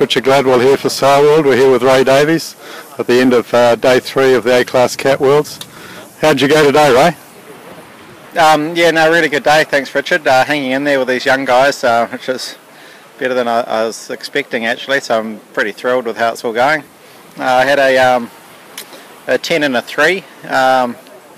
Richard Gladwell here for Sail World. We're here with Ray Davies at the end of day 3 of the A-Class Cat Worlds. How'd you go today, Ray? Yeah, no, really good day, thanks Richard. Hanging in there with these young guys, which is better than I was expecting actually, so I'm pretty thrilled with how it's all going. I had a 10 and a 3,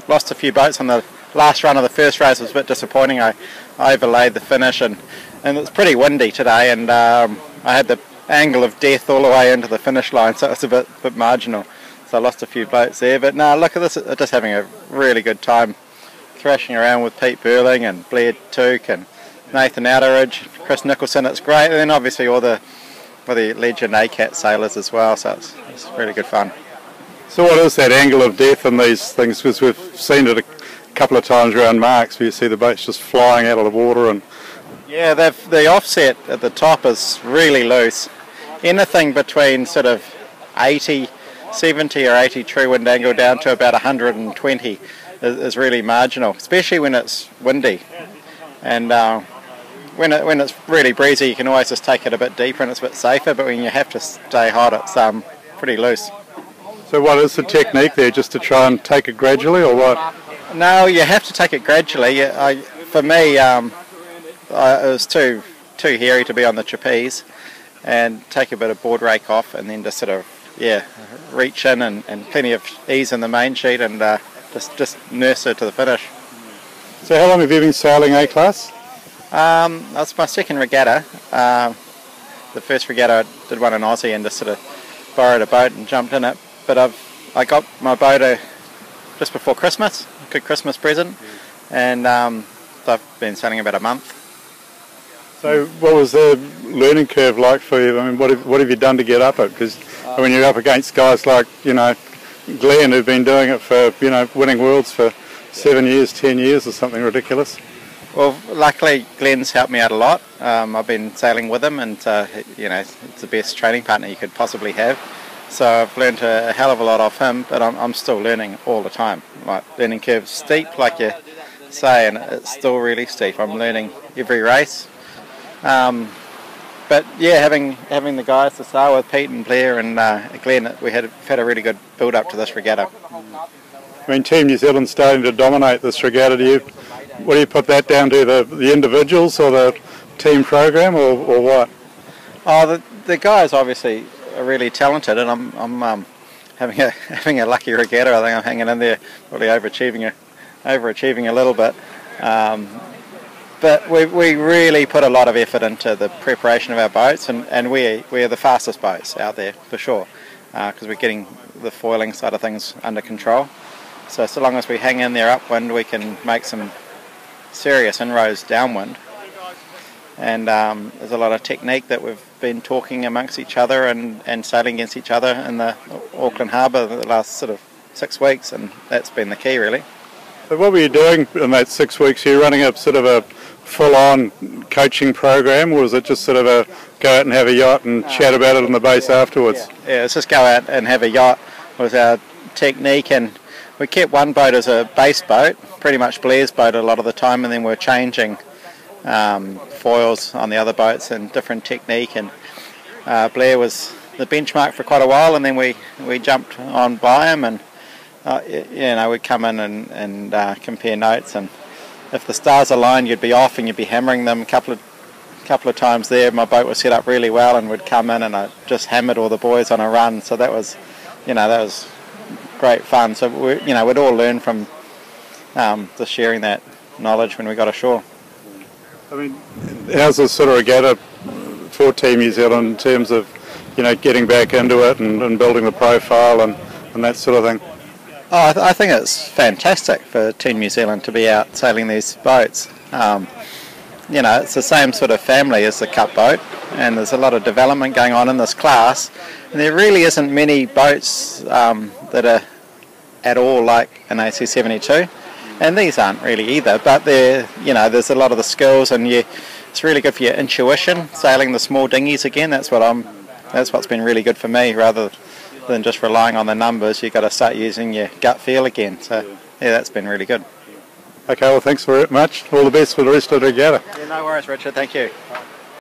lost a few boats on the last run of the first race. It was a bit disappointing. I overlaid the finish and it's pretty windy today, and I had the angle of death all the way into the finish line, so it's a bit marginal. So I lost a few boats there, but no, look at this, just having a really good time thrashing around with Pete Burling and Blair Took and Nathan Outeridge, Chris Nicholson. It's great, and then obviously all the legend ACAT sailors as well, so it's really good fun. So what is that angle of death in these things? Because we've seen it a couple of times around marks where you see the boats just flying out of the water. And yeah, the offset at the top is really loose. Anything between sort of 70 or 80 true wind angle down to about 120 is really marginal, especially when it's windy. And when it's really breezy, you can always just take it a bit deeper and it's a bit safer, but when you have to stay hot, it's pretty loose. So what is the technique there, just to try and take it gradually, or what? No, you have to take it gradually. For me, it was too hairy to be on the trapeze, and take a bit of board rake off and then just sort of, yeah, reach in and plenty of ease in the main sheet and just nurse her to the finish. So how long have you been sailing A-Class? That's my second regatta. The first regatta I did one in Aussie and just sort of borrowed a boat and jumped in it. But I got my boat just before Christmas, a good Christmas present, and I've been sailing about a month. So what was the learning curve like for you? I mean, what have you done to get up it? Because when you're up against guys like, you know, Glenn, who've been doing it for, you know, winning worlds for 7 years, 10 years or something ridiculous. Well, luckily Glenn's helped me out a lot. I've been sailing with him, and you know, it's the best training partner you could possibly have. So I've learned a hell of a lot off him, but I'm still learning all the time. Like, learning curve's steep, like you say, and it's still really steep. I'm learning every race. But yeah, having the guys to sail with, Pete and Blair and Glenn, we've had a really good build up to this regatta. I mean, Team New Zealand's starting to dominate this regatta. What do you put that down to? The individuals or the team program, or what? Oh, the guys obviously are really talented, and I'm having a lucky regatta. I think I'm hanging in there, probably overachieving a little bit. But we really put a lot of effort into the preparation of our boats, and we're the fastest boats out there for sure, because we're getting the foiling side of things under control. So long as we hang in there upwind, we can make some serious inroads downwind. And there's a lot of technique that we've been talking amongst each other and sailing against each other in the Auckland Harbour the last sort of 6 weeks, and that's been the key really. So what were you doing in that 6 weeks? Are you running a sort of a full-on coaching program, or was it just sort of a go out and have a yacht and chat about it on the base afterwards? Yeah, it's just go out and have a yacht with our technique, and we kept one boat as a base boat, pretty much Blair's boat a lot of the time, and then we're changing foils on the other boats and different technique, and Blair was the benchmark for quite a while, and then we jumped on by him, and you know, we'd come in and compare notes, and if the stars aligned, you'd be off and you'd be hammering them. A couple of times there, my boat was set up really well, and we'd come in and I just hammered all the boys on a run. So that was great fun. So we'd all learn from just sharing that knowledge when we got ashore. I mean, how's this sort of regatta for Team New Zealand in terms of, you know, getting back into it and building the profile and that sort of thing? Oh, I think it's fantastic for Team New Zealand to be out sailing these boats. You know, it's the same sort of family as the Cup boat, and there's a lot of development going on in this class. And there really isn't many boats that are at all like an AC72, and these aren't really either. But there's a lot of the skills, and it's really good for your intuition. Sailing the small dinghies again, that's what's been really good for me, rather than just relying on the numbers. You've got to start using your gut feel again. So yeah, that's been really good. Okay, well thanks very much. All the best for the rest of the regatta. Yeah, no worries, Richard. Thank you.